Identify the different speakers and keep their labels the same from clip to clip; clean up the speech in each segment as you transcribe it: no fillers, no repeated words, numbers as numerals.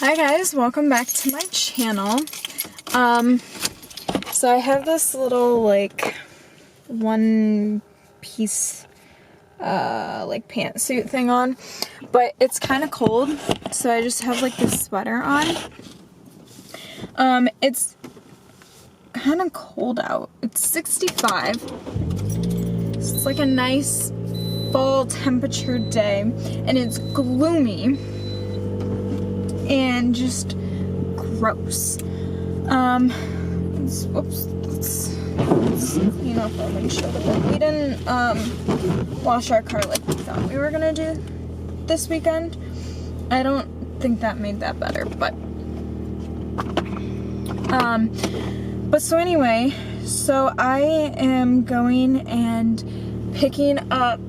Speaker 1: Hi guys, welcome back to my channel. So I have this little like one piece like pantsuit thing on, but it's kind of cold, so I just have like this sweater on. It's kind of cold out. It's 65. So it's like a nice fall temperature day, and it's gloomy and just gross. Let's clean up our windshield a bit. We didn't wash our car like we thought we were gonna do this weekend. I don't think that made that better, but so anyway, so I am going and picking up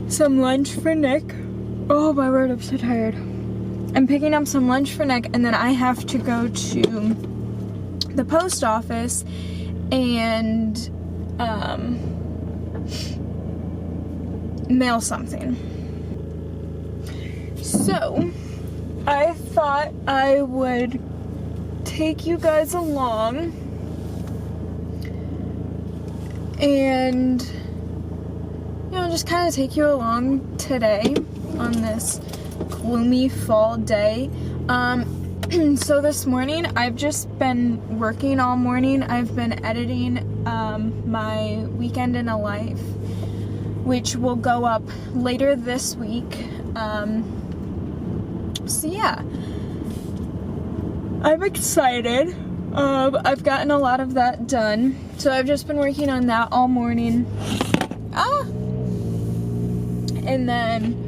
Speaker 1: some lunch for Nick. Oh my word, I'm so tired. I'm picking up some lunch for Nick, and then I have to go to the post office and mail something. So I thought I would take you guys along and, you know, just kind of take you along today on this gloomy fall day. So this morning I've just been working all morning. I've been editing my weekend in a life, which will go up later this week. So yeah, I'm excited. I've gotten a lot of that done, so I've just been working on that all morning. And then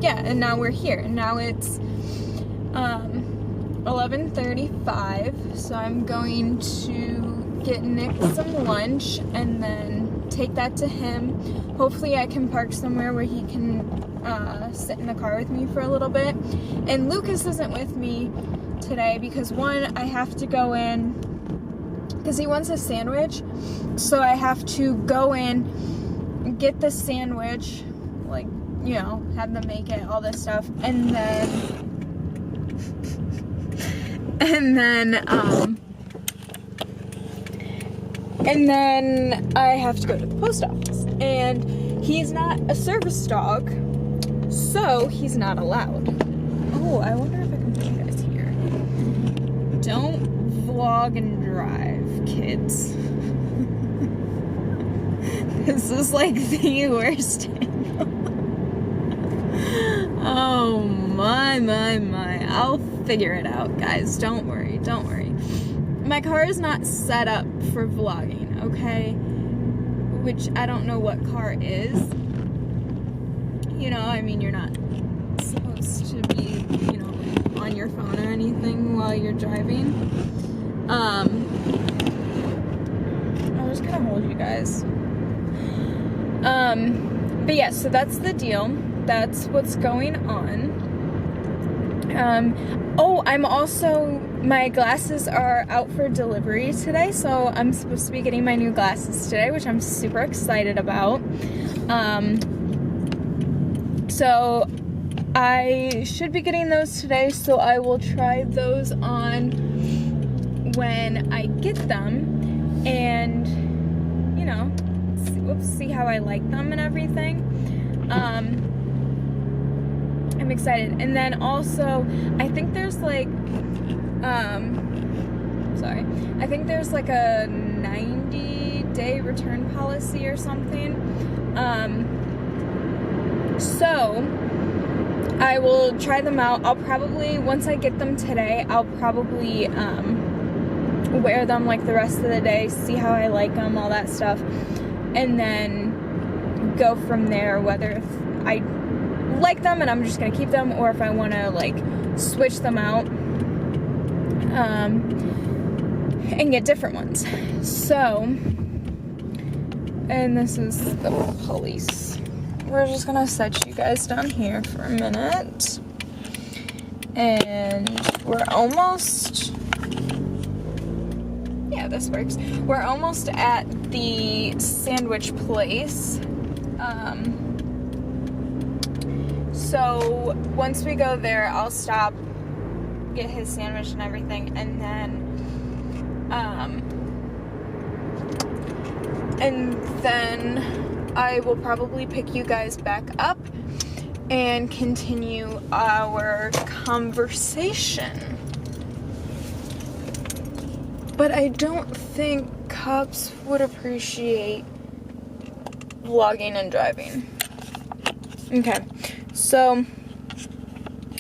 Speaker 1: yeah, and now we're here. Now it's 11:35, so I'm going to get Nick some lunch and then take that to him. Hopefully I can park somewhere where he can sit in the car with me for a little bit. And Lucas isn't with me today because, one, I have to go in because he wants a sandwich, so I have to go in, get the sandwich, like, you know, have them make it, all this stuff, and then I have to go to the post office, and he's not a service dog, so he's not allowed. Oh, I wonder if I can put you guys here. Don't vlog and drive, kids. This is like the worst angle. Oh my. I'll figure it out, guys. Don't worry. My car is not set up for vlogging, okay? Which I don't know what car is. You know, I mean, you're not supposed to be, you know, on your phone or anything while you're driving. I'm just gonna hold you guys. But yeah, so that's the deal. That's what's going on. Oh, I'm also, my glasses are out for delivery today, so I'm supposed to be getting my new glasses today, which I'm super excited about. So I should be getting those today, so I will try those on when I get them, and, you know, see how I like them and everything. I'm excited. And then also, I think there's like, I think there's like a 90-day return policy or something. So I will try them out. I'll probably, once I get them today, I'll probably wear them like the rest of the day, see how I like them, all that stuff, and then go from there, whether if I like them and I'm just gonna keep them, or if I want to like switch them out and get different ones. So, and this is the police. We're just gonna set you guys down here for a minute, and we're almost, yeah, this works. We're almost at the sandwich place. So once we go there, I'll stop, get his sandwich and everything, and then I will probably pick you guys back up and continue our conversation. But I don't think cops would appreciate vlogging and driving. Okay, so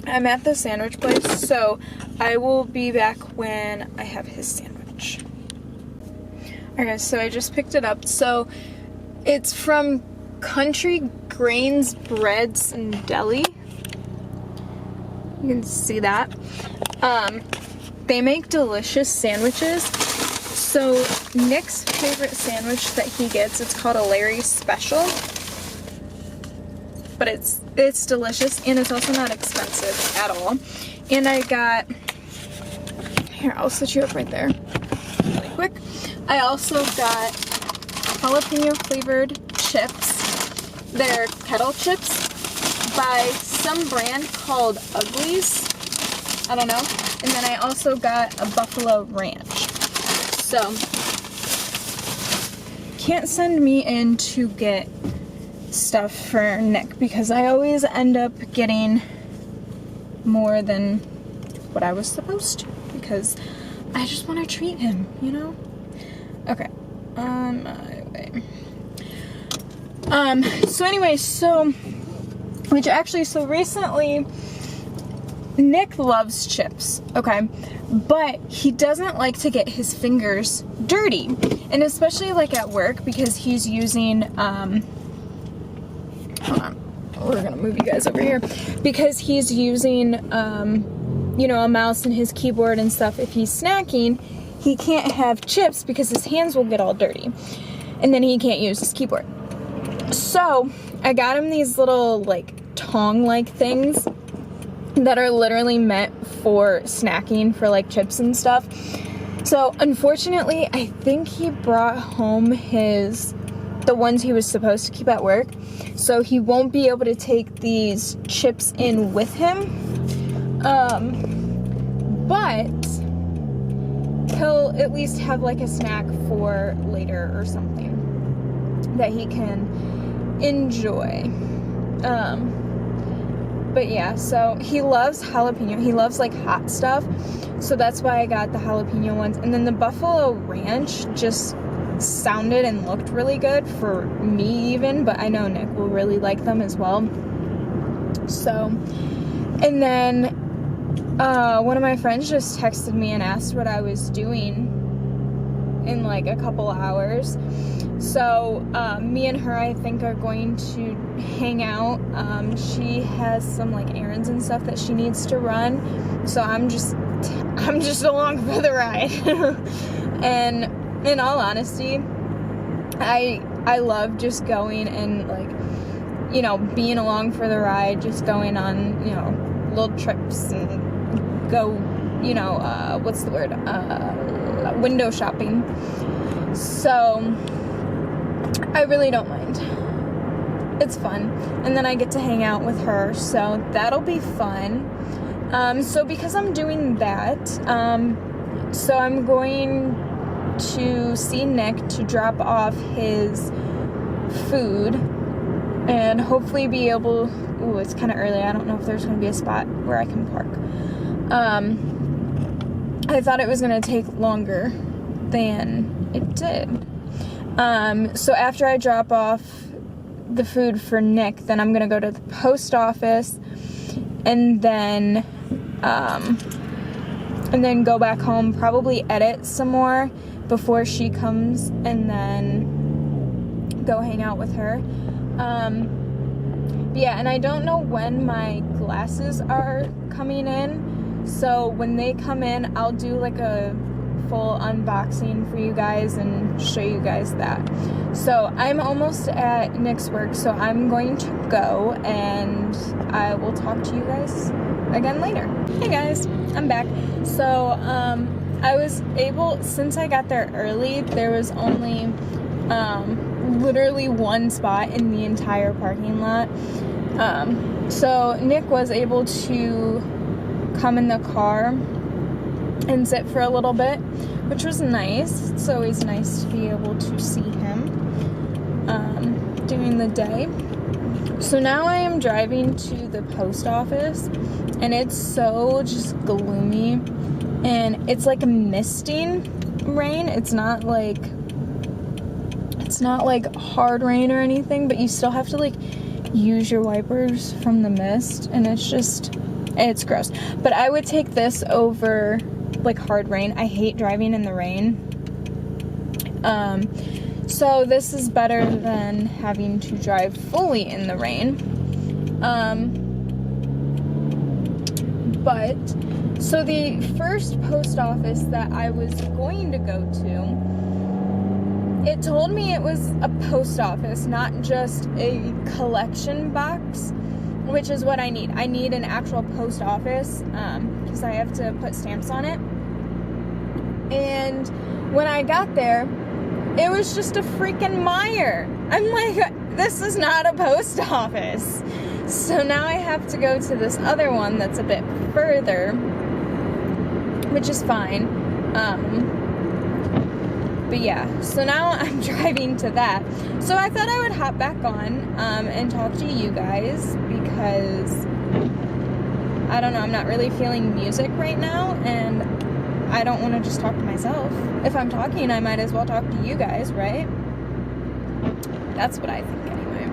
Speaker 1: I'm at the sandwich place, so I will be back when I have his sandwich. Okay, so I just picked it up. So it's from Country Grains Breads and Deli. You can see that. They make delicious sandwiches. So Nick's favorite sandwich that he gets, it's called a Larry's Special. But it's delicious, and it's also not expensive at all. And I got, here, I'll set you up right there really quick. I also got jalapeno flavored chips. They're kettle chips by some brand called Uglies. I don't know. And then I also got a buffalo ranch. So, can't send me in to get stuff for Nick because I always end up getting more than what I was supposed to because I just want to treat him, you know? Okay, on my way. So anyway, so recently Nick loves chips, okay? But he doesn't like to get his fingers dirty. And especially like at work because he's using, hold on, we're gonna move you guys over here. Because he's using, you know, a mouse and his keyboard and stuff. If he's snacking, he can't have chips because his hands will get all dirty. And then he can't use his keyboard. So, I got him these little, like, tong-like things that are literally meant for snacking for like chips and stuff. So unfortunately, I think he brought home the ones he was supposed to keep at work. So he won't be able to take these chips in with him. But he'll at least have like a snack for later or something that he can enjoy. But yeah, so he loves jalapeno. He loves like hot stuff. So that's why I got the jalapeno ones. And then the buffalo ranch just sounded and looked really good for me even, but I know Nick will really like them as well. So, and then one of my friends just texted me and asked what I was doing in like a couple hours. So me and her, I think, are going to hang out. She has some like errands and stuff that she needs to run, so I'm just along for the ride. And in all honesty, I love just going and like, you know, being along for the ride, just going on, you know, little trips and go, you know, what's the word? Window shopping. So I really don't mind. It's fun. And then I get to hang out with her, so that'll be fun. So because I'm doing that, so I'm going to see Nick to drop off his food and hopefully be able, ooh, it's kind of early. I don't know if there's going to be a spot where I can park. I thought it was going to take longer than it did. So after I drop off the food for Nick, then I'm gonna go to the post office and then go back home, probably edit some more before she comes, and then go hang out with her. Yeah, and I don't know when my glasses are coming in, so when they come in, I'll do like a full unboxing for you guys and show you guys that. So I'm almost at Nick's work, so I'm going to go and I will talk to you guys again later. Hey guys, I'm back. So I was able, since I got there early, there was only literally one spot in the entire parking lot. So Nick was able to come in the car and sit for a little bit, which was nice. It's always nice to be able to see him during the day. So now I am driving to the post office, and it's so just gloomy, and it's like a misting rain. It's not like hard rain or anything, but you still have to like use your wipers from the mist, and it's gross. But I would take this over like hard rain. I hate driving in the rain. So this is better than having to drive fully in the rain. But so the first post office that I was going to go to, it told me it was a post office, not just a collection box, which is what I need. I need an actual post office because I have to put stamps on it. And when I got there, it was just a freaking mire. I'm like, this is not a post office. So now I have to go to this other one that's a bit further, which is fine. But yeah, so now I'm driving to that. So I thought I would hop back on and talk to you guys because, I don't know, I'm not really feeling music right now, and I don't want to just talk to myself. If I'm talking, I might as well talk to you guys, right? That's what I think anyway.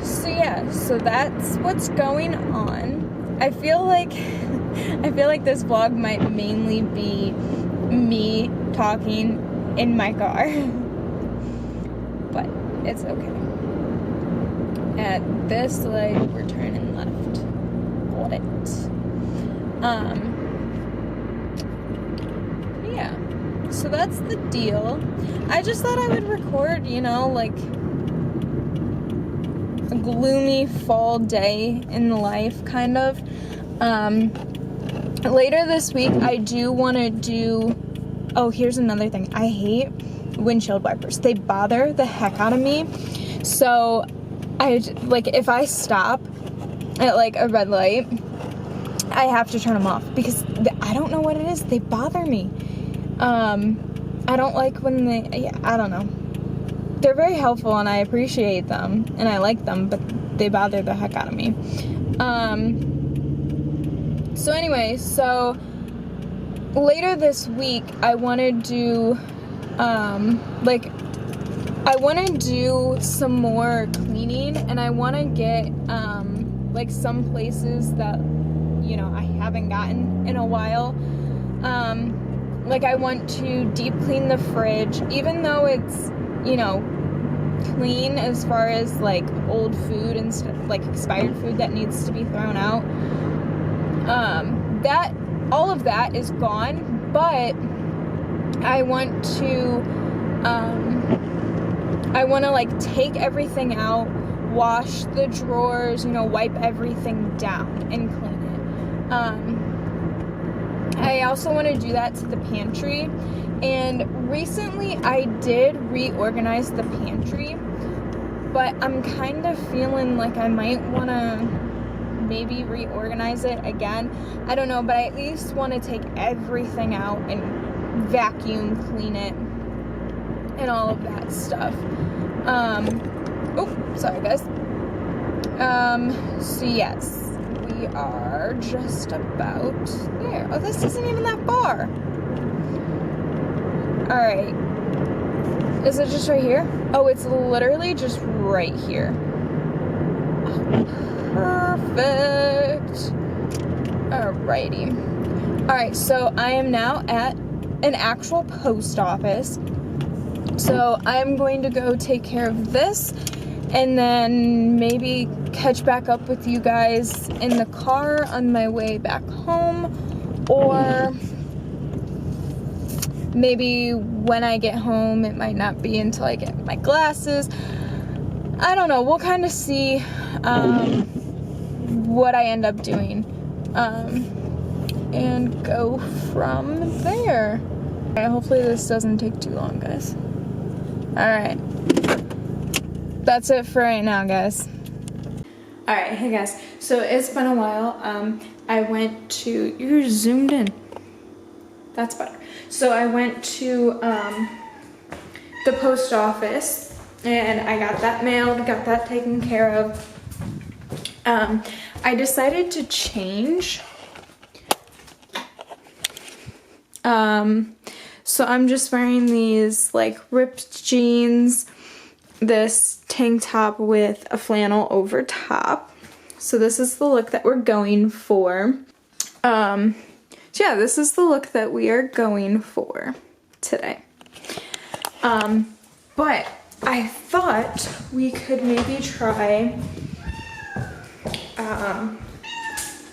Speaker 1: So yeah, so that's what's going on. I feel like this vlog might mainly be me talking in my car. But it's okay. At this light, we're turning left. Got it. Yeah, so that's the deal. I just thought I would record, like a gloomy fall day in life, kind of. Later this week, I do want to do, oh, here's another thing. I hate windshield wipers. They bother the heck out of me. So, if I stop at, like, a red light, I have to turn them off because I don't know what it is. They bother me. I don't like when I don't know. They're very helpful and I appreciate them and I like them, but they bother the heck out of me. So anyway, so later this week, I want to do, I want to do some more cleaning, and I want to get, some places that, I haven't gotten in a while. I want to deep clean the fridge, even though it's, clean as far as, old food and stuff, expired food that needs to be thrown out. All of that is gone, but I want to, take everything out, wash the drawers, wipe everything down and clean it. I also want to do that to the pantry, and recently I did reorganize the pantry, but I'm kind of feeling like I might want to maybe reorganize it again. I don't know, but I at least want to take everything out and vacuum clean it and all of that stuff. Sorry guys. So yes, we are just about there. Oh, this isn't even that far. Alright. Is it just right here? Oh, it's literally just right here. Perfect. Alrighty. Alright, so I am now at an actual post office. So I'm going to go take care of this and then maybe catch back up with you guys in the car on my way back home, or maybe when I get home. It might not be until I get my glasses. I don't know. We'll kind of see what I end up doing and go from there. Alright, hopefully this doesn't take too long, guys. Alright. That's it for right now, guys. All right, hey guys. So it's been a while. I went to, you're zoomed in. That's better. So I went to the post office and I got that mailed, got that taken care of. I decided to change. So I'm just wearing these like ripped jeans, this tank top with a flannel over top. So this is the look that we're going for. So yeah, this is the look that we are going for today. But I thought we could maybe try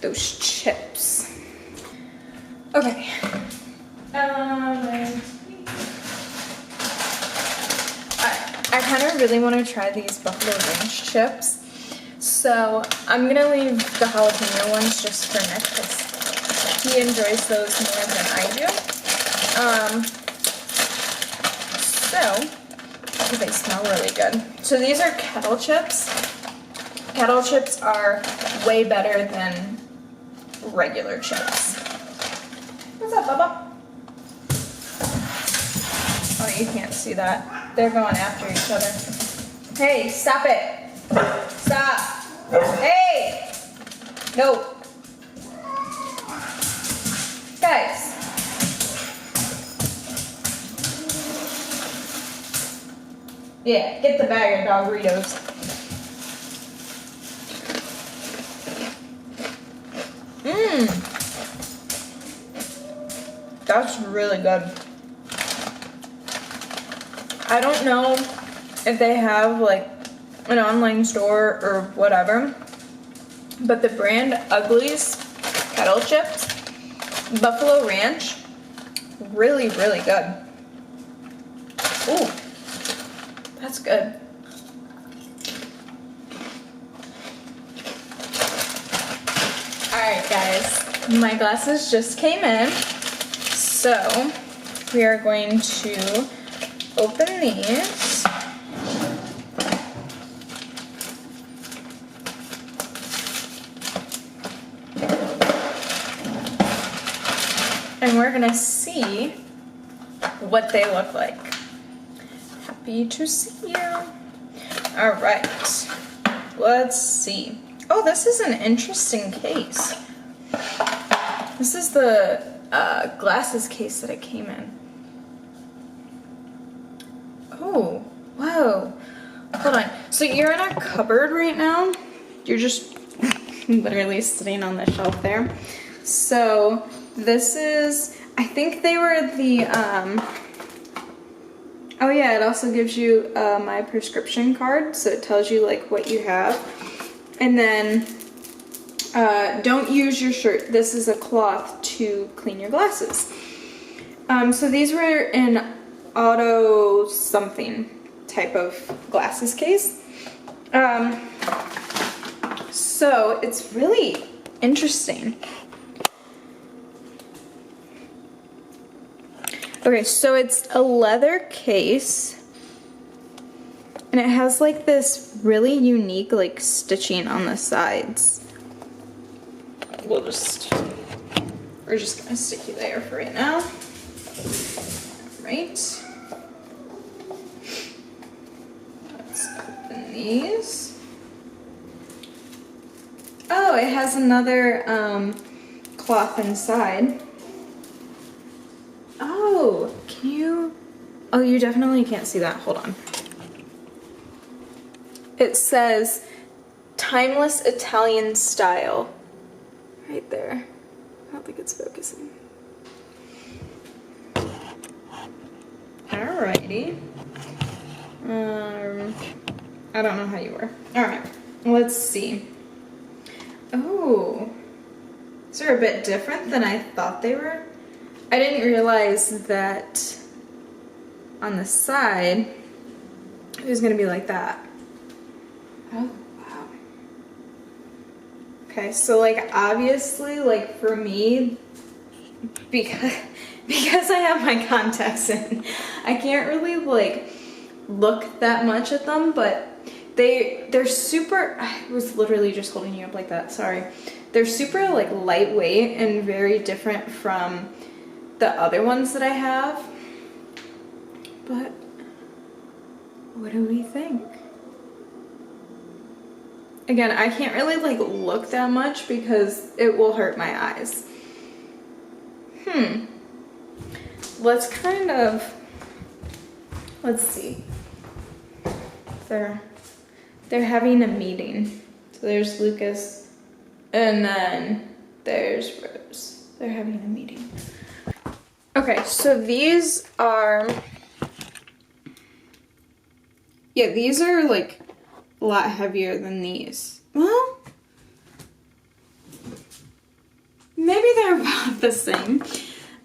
Speaker 1: those chips. Okay. I kind of really want to try these Buffalo Ranch chips. So I'm going to leave the jalapeno ones just for Nick because he enjoys those more than I do. So they smell really good. So these are kettle chips. Kettle chips are way better than regular chips. What's up, Bubba? Oh, you can't see that. They're going after each other. Hey, stop it. Stop. Hey! No. Guys. Yeah, get the bag of Dogritos. That's really good. I don't know if they have like an online store or whatever, but the brand Ugly's kettle chips, Buffalo Ranch, really, really good. Ooh, that's good. Alright guys, my glasses just came in, so we are going to open these. And we're gonna see what they look like. Happy to see you. All right, let's see. Oh, this is an interesting case. This is the glasses case that it came in. Oh, whoa. Hold on. So you're in a cupboard right now. You're just literally sitting on the shelf there. So this is, I think they were the, oh yeah, it also gives you my prescription card. So it tells you like what you have. And then don't use your shirt. This is a cloth to clean your glasses. So these were in auto something type of glasses case. So it's really interesting. Okay, so it's a leather case and it has like this really unique like stitching on the sides. We're just gonna stick you there for right now. Right. Let's open these. Oh, it has another cloth inside. Oh, can you? Oh, you definitely can't see that. Hold on. It says timeless Italian style right there. I don't think it's focusing. Alrighty. I don't know how you were. Alright, let's see. Oh, these are a bit different than I thought they were. I didn't realize that on the side it was gonna be like that. Oh, wow. Okay, so like obviously like for me, because I have my contacts in, I can't really like look that much at them, but They're super, I was literally just holding you up like that, sorry. They're super like lightweight and very different from the other ones that I have. But what do we think? Again, I can't really like look that much because it will hurt my eyes. Let's see. They're having a meeting. So there's Lucas and then there's Rose. They're having a meeting. Okay, so these are, yeah, these are like a lot heavier than these. Well, maybe they're about the same.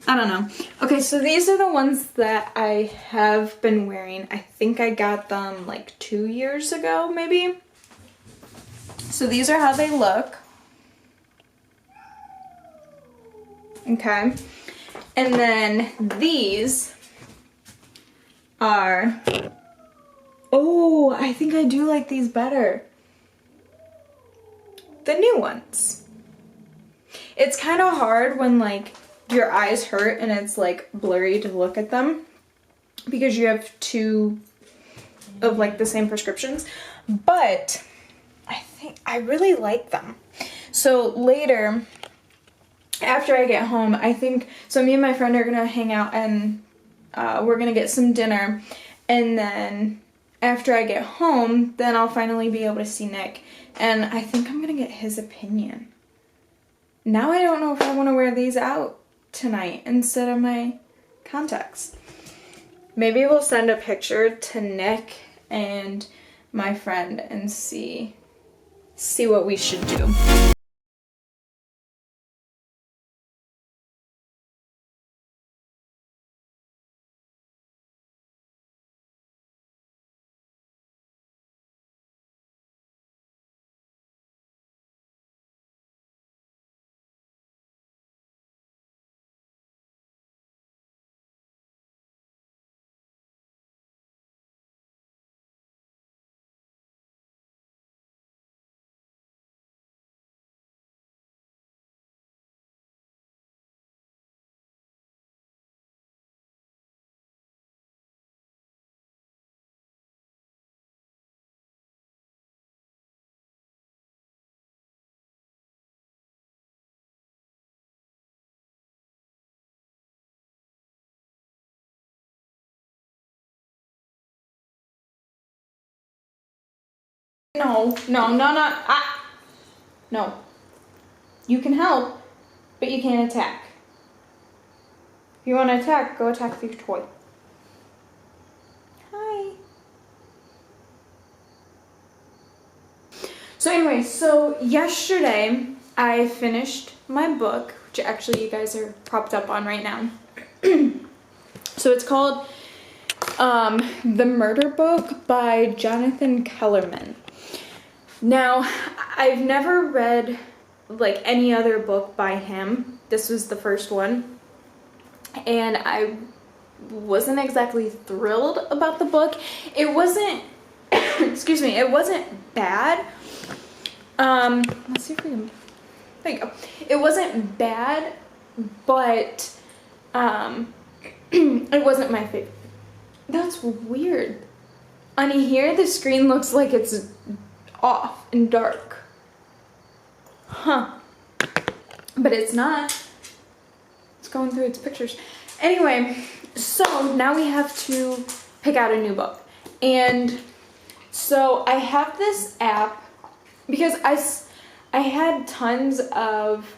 Speaker 1: I don't know. Okay, so these are the ones that I have been wearing. I think I got them like 2 years ago, maybe. So these are how they look. Okay. And then these are, oh, I think I do like these better. The new ones. It's kind of hard when like your eyes hurt and it's like blurry to look at them because you have two of like the same prescriptions, but I think I really like them. So later, after I get home, I think, so me and my friend are gonna hang out and we're gonna get some dinner, and then after I get home, then I'll finally be able to see Nick, and I think I'm gonna get his opinion. Now I don't know if I want to wear these out tonight instead of my contacts. Maybe we'll send a picture to Nick and my friend and see what we should do. No. No. You can help, but you can't attack. If you want to attack, go attack with your toy. Hi. So anyway, so yesterday I finished my book, which actually you guys are propped up on right now. So it's called The Murder Book by Jonathan Kellerman. Now, I've never read like any other book by him. This was the first one. And I wasn't exactly thrilled about the book. It wasn't, excuse me, it wasn't bad. Let's see if we can, there you go. It wasn't bad, but it wasn't my favorite. That's weird. On here, the screen looks like it's off and dark. Huh. But it's not. It's going through its pictures. Anyway, so now we have to pick out a new book. And so I have this app because I had tons of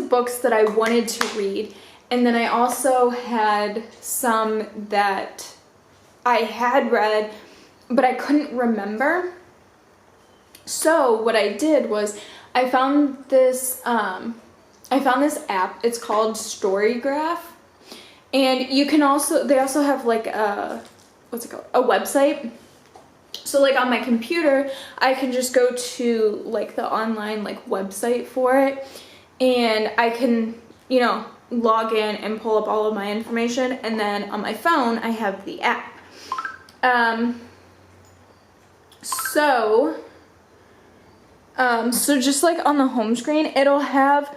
Speaker 1: books that I wanted to read, and then I also had some that I had read but I couldn't remember. So what I did was I found this app. It's called Storygraph, and you can also, they also have like a, what's it called, a website. So like on my computer, I can just go to like the online like website for it, and I can, you know, log in and pull up all of my information. And then on my phone, I have the app. So just like on the home screen, it'll have,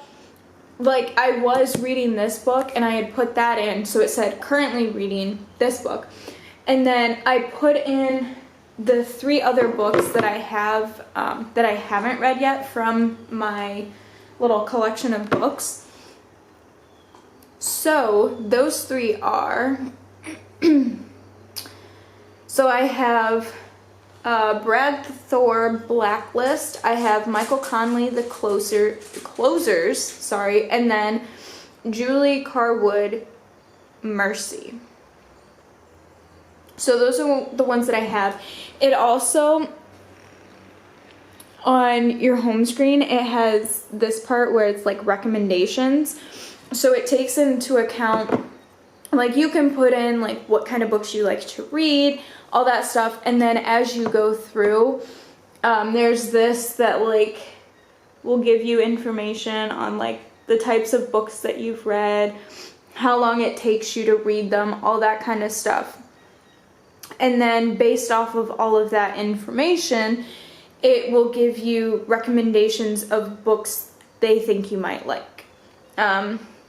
Speaker 1: like, I was reading this book and I had put that in, so it said currently reading this book. And then I put in the 3 other books that I have, that I haven't read yet from my little collection of books. So those 3 are, so I have Brad Thor Blacklist, I have Michael Conley The Closers, and then Julie Carwood Mercy. So those are the ones that I have. It also, on your home screen, it has this part where it's like recommendations. So it takes into account, like, you can put in like what kind of books you like to read, all that stuff, and then as you go through, there's this that like will give you information on like the types of books that you've read, how long it takes you to read them, all that kind of stuff. And then based off of all of that information, it will give you recommendations of books they think you might like.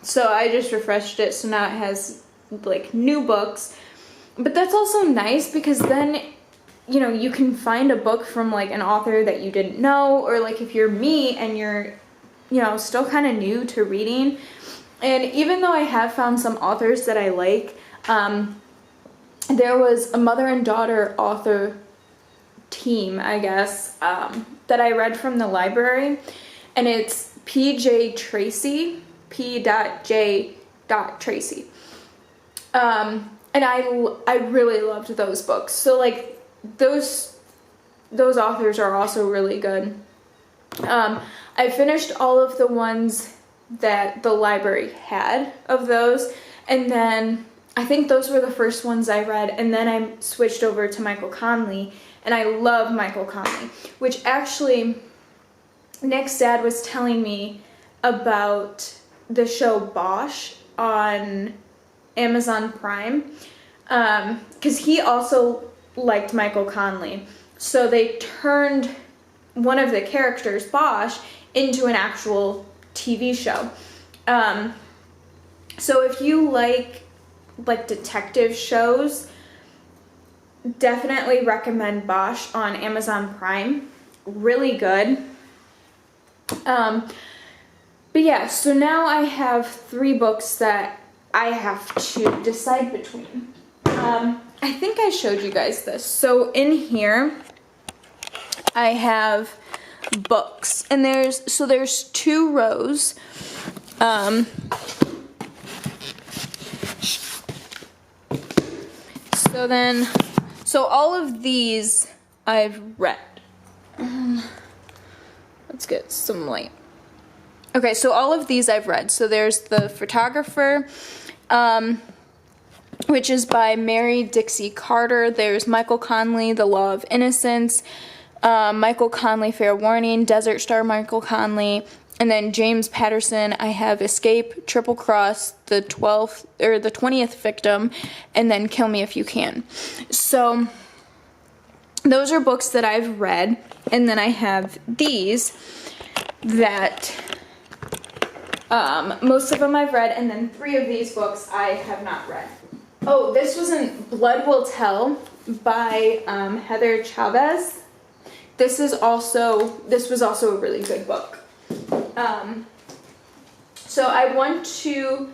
Speaker 1: So I just refreshed it, so now it has like new books. But that's also nice because then, you know, you can find a book from like an author that you didn't know, or like if you're me and you're, you know, still kind of new to reading. And even though I have found some authors that I like, there was a mother and daughter author team, I guess, that I read from the library, and it's P.J. Tracy, P.J. Tracy. And I really loved those books. So like those authors are also really good. I finished all of the ones that the library had of those, and then I think those were the first ones I read, and then I switched over to Michael Conley, and I love Michael Conley, which actually Nick's dad was telling me about the show Bosch on Amazon Prime, because he also liked Michael Conley. So they turned one of the characters, Bosch, into an actual TV show. So if you like detective shows, definitely recommend Bosch on Amazon Prime. Really good. But yeah, so now I have 3 books that I have to decide between. I think I showed you guys this. So in here, I have books, and there's 2 rows. So all of these I've read. Let's get some light. Okay, so all of these I've read. So there's The Photographer, which is by Mary Dixie Carter. There's Michael Conley, The Law of Innocence, Michael Conley, Fair Warning, Desert Star Michael Conley, and then James Patterson, I have Escape, Triple Cross, the 20th Victim, and then Kill Me If You Can. So those are books that I've read, and then I have these that most of them I've read, and then 3 of these books I have not read. Oh, this was Blood Will Tell by Heather Chavez. This was also a really good book. So I want to.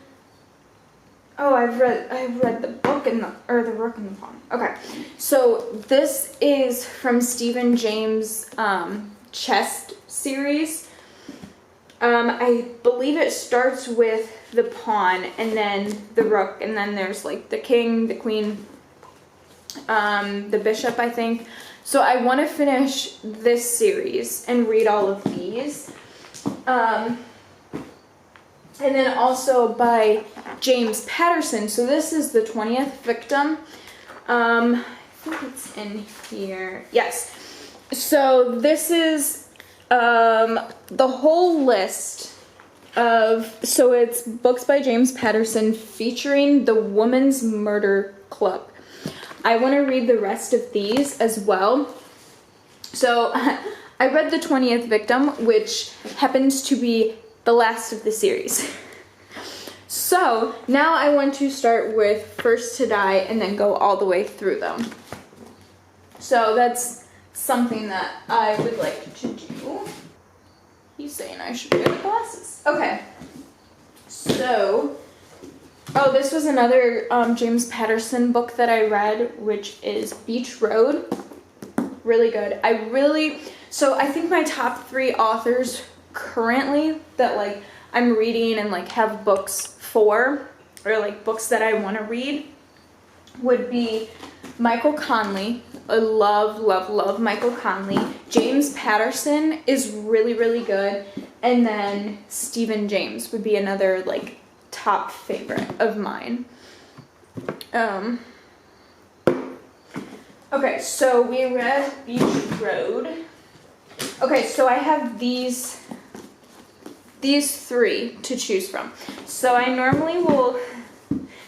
Speaker 1: Oh, I've read the book and the Rook and the Pawn. Okay, so this is from Stephen James' chess series. I believe it starts with the pawn and then the rook, and then there's like the king, the queen, the bishop, I think. So I want to finish this series and read all of these. And then also by James Patterson. So this is the 20th Victim. I think it's in here. Yes. So this is the whole list of, so it's books by James Patterson featuring the Woman's Murder Club. I want to read the rest of these as well. So I read The 20th Victim, which happens to be the last of the series. So now I want to start with First to Die and then go all the way through them. So that's something that I would like to do. He's saying I should wear the glasses. Okay. So, oh, this was another James Patterson book that I read, which is Beach Road. Really good. So I think my top 3 authors currently that like I'm reading and like have books for, or like books that I want to read, would be Michael Connelly. I love Michael Connelly. James Patterson is really, really good. And then Stephen James would be another like top favorite of mine. Okay, so we read Beach Road. Okay, so I have these 3 to choose from. So I normally will,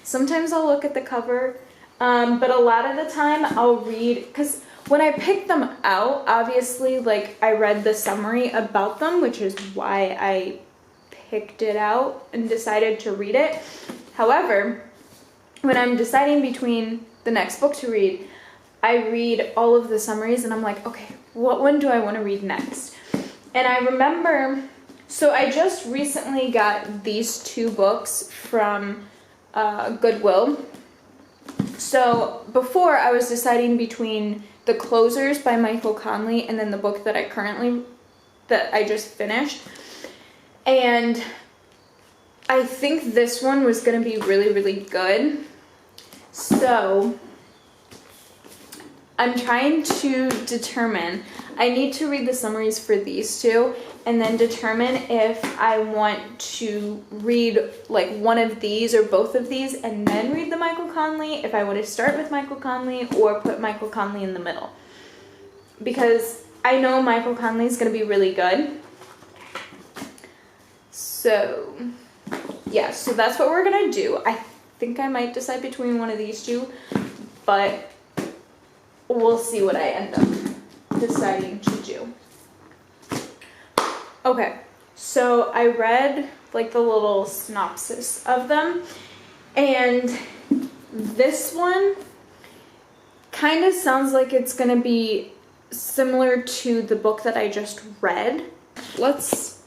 Speaker 1: sometimes I'll look at the cover, but a lot of the time I'll read, because when I picked them out, obviously, like, I read the summary about them, which is why I picked it out and decided to read it. However, when I'm deciding between the next book to read, I read all of the summaries and I'm like, okay, what one do I want to read next? And I remember, so I just recently got these 2 books from Goodwill. So before I was deciding between The Closers by Michael Connelly and then the book that I just finished. And I think this one was going to be really, really good. So I'm trying to determine, I need to read the summaries for these 2 and then determine if I want to read like one of these or both of these and then read the Michael Connelly, if I want to start with Michael Connelly or put Michael Connelly in the middle. Because I know Michael Connelly is going to be really good. So, yeah, so that's what we're going to do. I think I might decide between one of these 2, but we'll see what I end up deciding to do. Okay, so I read like the little synopsis of them, and this one kind of sounds like it's gonna be similar to the book that I just read. Let's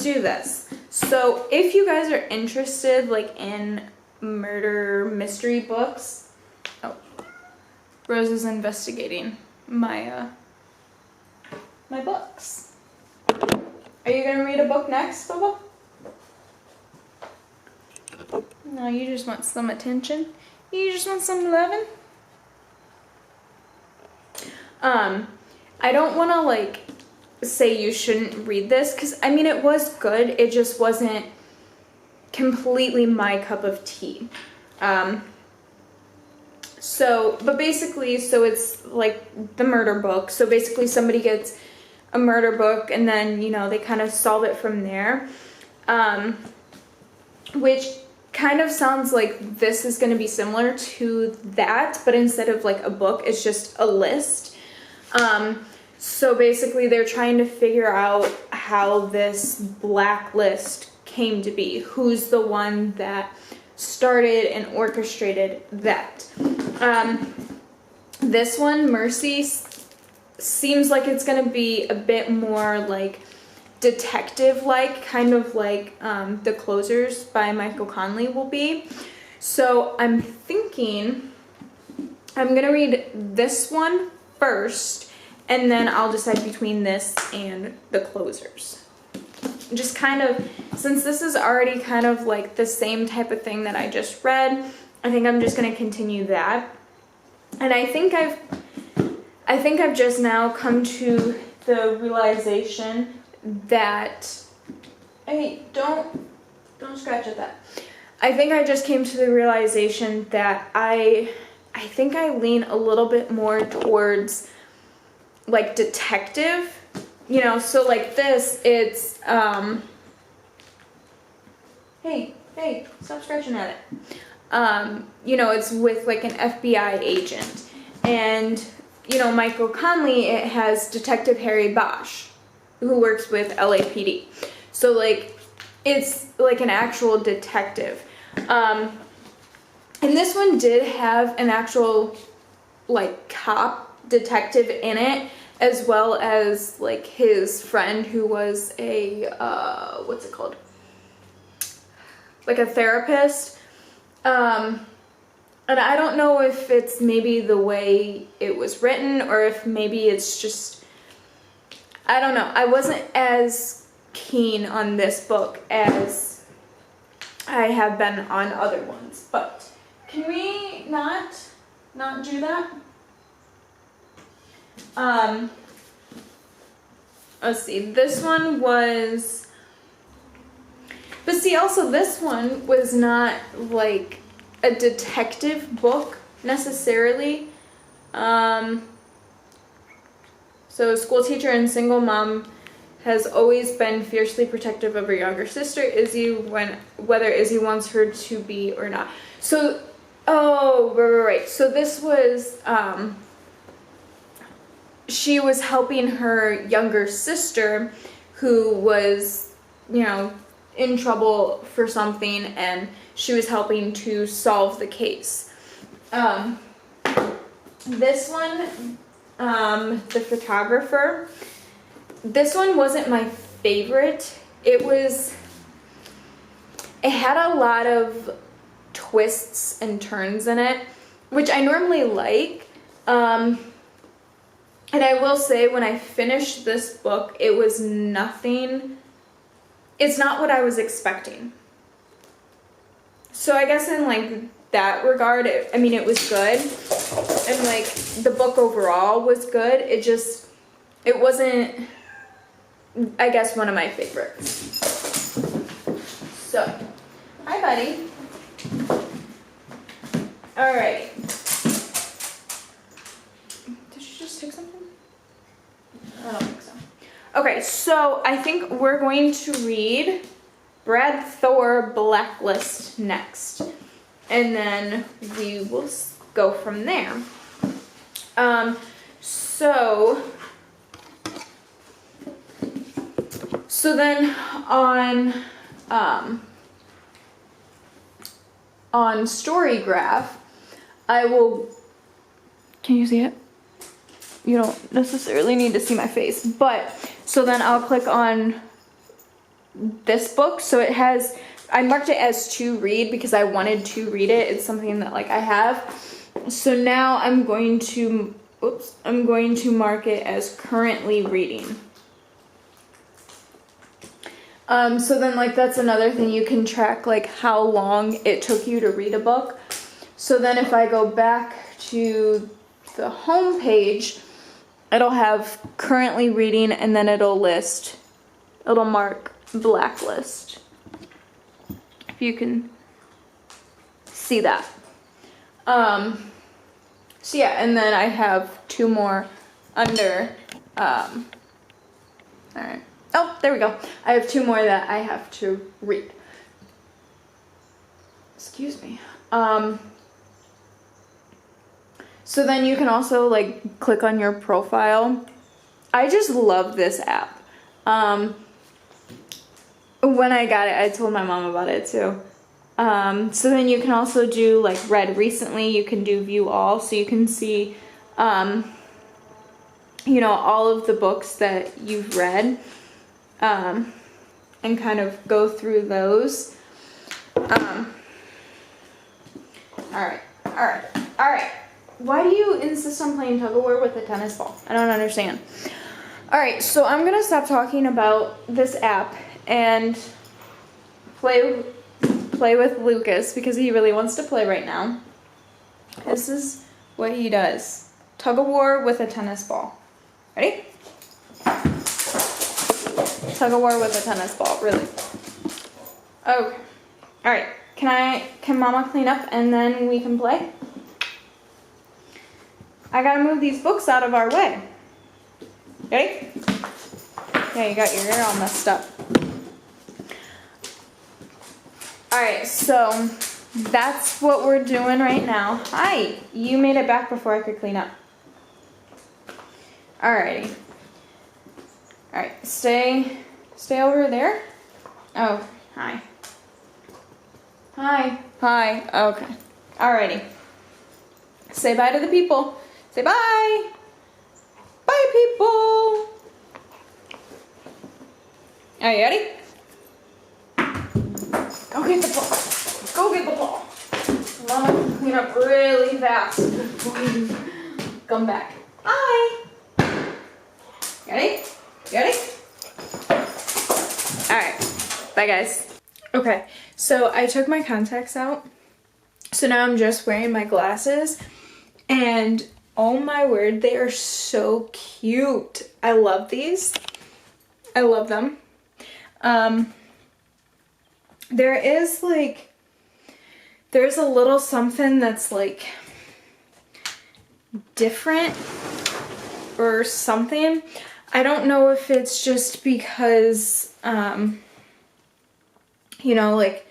Speaker 1: do this. So if you guys are interested like in murder mystery books, oh, Rose is investigating my books. Are you gonna read a book next, Bubba? No, you just want some attention. You just want some loving. I don't want to like say you shouldn't read this, because I mean it was good, it just wasn't completely my cup of tea. But basically, so it's like the murder book. So basically somebody gets a murder book and then, you know, they kind of solve it from there. Which kind of sounds like this is going to be similar to that, but instead of like a book, it's just a list. So basically they're trying to figure out how this blacklist came to be. Who's the one that started and orchestrated that? This one, Mercy, seems like it's going to be a bit more like detective-like, kind of like The Closers by Michael Connelly will be. So I'm thinking I'm going to read this one first, and then I'll decide between this and The Closers. Just kind of, since this is already kind of like the same type of thing that I just read, I think I'm just going to continue that. And I think I've just now come to the realization that, hey, don't scratch at that. I think I just came to the realization that I think I lean a little bit more towards like detective, you know, so like this, it's, hey, stop scratching at it. you know, it's with like an FBI agent. And, you know, Michael Conley, it has Detective Harry Bosch, who works with LAPD. So, like, it's like an actual detective. And this one did have an actual, like, cop detective in it, as well as, like, his friend who was a, what's it called? Like a therapist. And I don't know if it's maybe the way it was written, or if maybe it's just, I don't know. I wasn't as keen on this book as I have been on other ones. But can we not do that? Let's see. This one was, but see, also this one was not like a detective book necessarily. So a school teacher and single mom has always been fiercely protective of her younger sister Izzy, whether Izzy wants her to be or not. So, oh, right. So this was, she was helping her younger sister who was, you know, in trouble for something, and she was helping to solve the case. This one, the photographer, this one wasn't my favorite. It had a lot of twists and turns in it, which I normally like. And I will say, when I finished this book, it was nothing, it's not what I was expecting. So I guess in like that regard, it was good. And like the book overall was good. It wasn't, I guess, one of my favorites. So, hi buddy. Alright. Did you just take something? I don't think so. Okay, so I think we're going to read Brad Thor Blacklist next. And then we will go from there. So then on Storygraph, I will, can you see it? You don't necessarily need to see my face, but so then I'll click on this book. So it has, I marked it as to read because I wanted to read it. It's something that like I have. So now I'm going to mark it as currently reading. So then like that's another thing, you can track like how long it took you to read a book. So then if I go back to the home page, it'll have currently reading, and then it'll mark Blacklist. If you can see that. So yeah, and then I have two more under, alright. Oh, there we go. I have two more that I have to read. Excuse me. So then you can also like click on your profile. I just love this app. When I got it, I told my mom about it too. So then you can also do like read recently. You can do view all, so you can see, you know, all of the books that you've read, and kind of go through those. All right. Why do you insist on playing tug-of-war with a tennis ball? I don't understand. All right, so I'm gonna stop talking about this app and play with Lucas because he really wants to play right now. This is what he does. Tug-of-war with a tennis ball. Ready? Tug-of-war with a tennis ball, really. Okay. All right. Can Mama clean up and then we can play? I gotta move these books out of our way. Ready? Yeah, you got your hair all messed up. Alright, so that's what we're doing right now. Hi, you made it back before I could clean up. Alrighty. Alright, stay over there. Oh, hi. Hi. Hi, okay. Alrighty. Say bye to the people. Say bye. Bye, people. Are you ready? Go get the ball. Go get the ball. Mama can clean up really fast. Come back. Bye. Ready? Ready? Alright. Bye, guys. Okay, so I took my contacts out. So now I'm just wearing my glasses. And oh my word, they are so cute. I love these. I love them. There's a little something that's like different or something. I don't know if it's just because, you know, like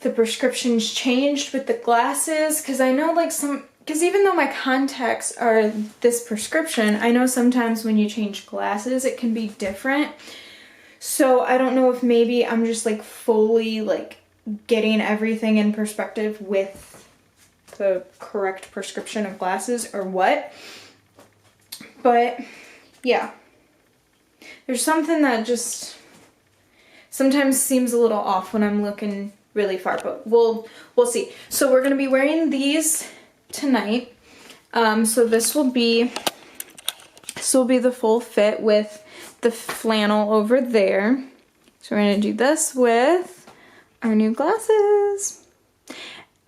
Speaker 1: the prescription's changed with the glasses. Cause I know like because even though my contacts are this prescription, I know sometimes when you change glasses, it can be different. So I don't know if maybe I'm just like fully like getting everything in perspective with the correct prescription of glasses or what. But yeah, there's something that just sometimes seems a little off when I'm looking really far, but we'll see. So we're gonna be wearing these tonight. So this will be the full fit with the flannel over there. So we're gonna do this with our new glasses.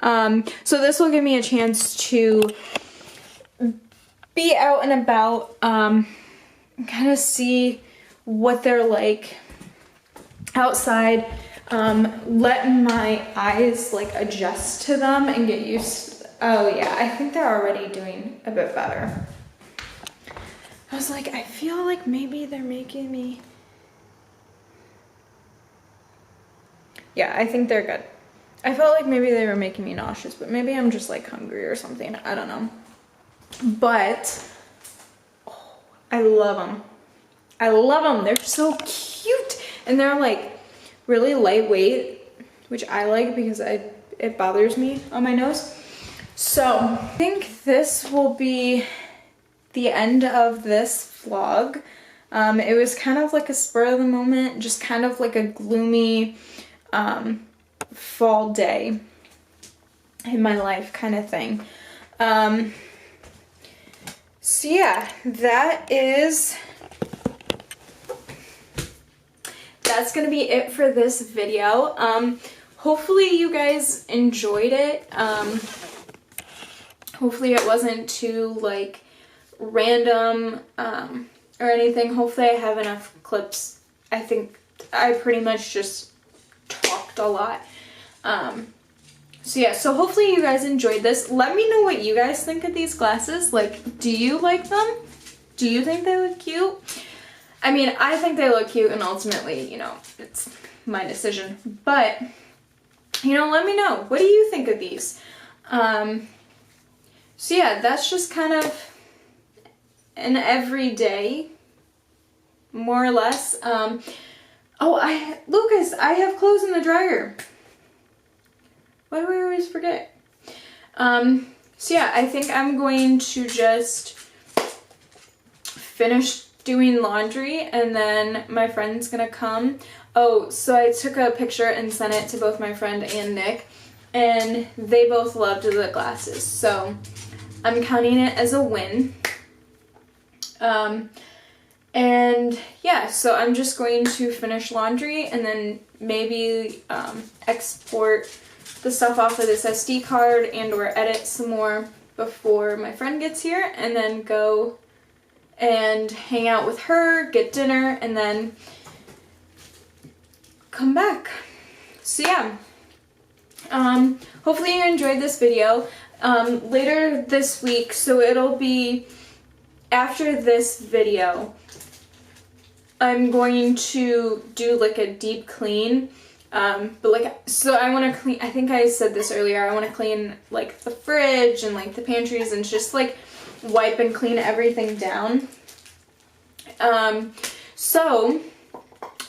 Speaker 1: So this will give me a chance to be out and about, kind of see what they're like outside, letting my eyes like adjust to them and get used. Oh yeah, I think they're already doing a bit better. I was like, I feel like maybe they're making me... Yeah, I think they're good. I felt like maybe they were making me nauseous, but maybe I'm just like hungry or something. I don't know. But, oh, I love them. I love them. They're so cute. And they're like really lightweight, which I like because it bothers me on my nose. So, I think this will be the end of this vlog. It was kind of like a spur of the moment, just kind of like a gloomy fall day in my life kind of thing. So yeah, that's gonna be it for this video. Hopefully you guys enjoyed it. Hopefully it wasn't too like random or anything. Hopefully I have enough clips. I think I pretty much just talked a lot. So yeah, so hopefully you guys enjoyed this. Let me know what you guys think of these glasses. Like, do you like them? Do you think they look cute? I mean, I think they look cute, and ultimately, you know, it's my decision. But, you know, let me know. What do you think of these? So yeah, that's just kind of an everyday, more or less. Lucas, I have clothes in the dryer. Why do I always forget? So yeah, I think I'm going to just finish doing laundry, and then my friend's gonna come. Oh, so I took a picture and sent it to both my friend and Nick, and they both loved the glasses, so I'm counting it as a win. And yeah, so I'm just going to finish laundry and then maybe export the stuff off of this SD card and or edit some more before my friend gets here, and then go and hang out with her, get dinner, and then come back. So yeah, hopefully you enjoyed this video. Later this week, so it'll be after this video, I'm going to do like a deep clean But like, so I want to clean, I think I said this earlier, I want to clean like the fridge and like the pantries and just like wipe and clean everything down. So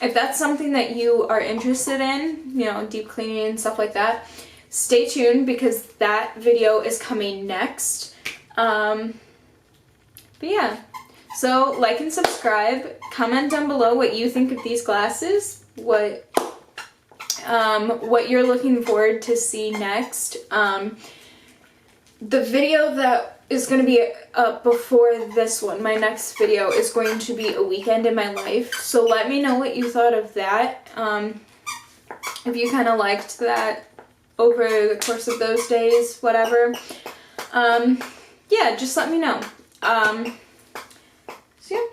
Speaker 1: if that's something that you are interested in, you know, deep cleaning and stuff like that, stay tuned because that video is coming next. But yeah, so like and subscribe, comment down below what you think of these glasses, what you're looking forward to see next. The video that is going to be up before this one, my next video, is going to be a weekend in my life. So let me know what you thought of that. If you kind of liked that over the course of those days, whatever. Yeah, just let me know. So yeah,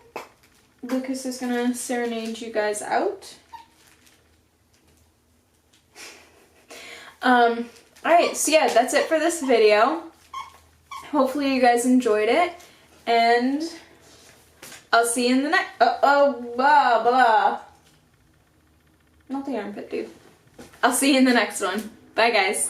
Speaker 1: Lucas is going to serenade you guys out. Alright, so yeah, that's it for this video. Hopefully you guys enjoyed it, and I'll see you in the next, blah. Not the armpit, dude. I'll see you in the next one. Bye, guys.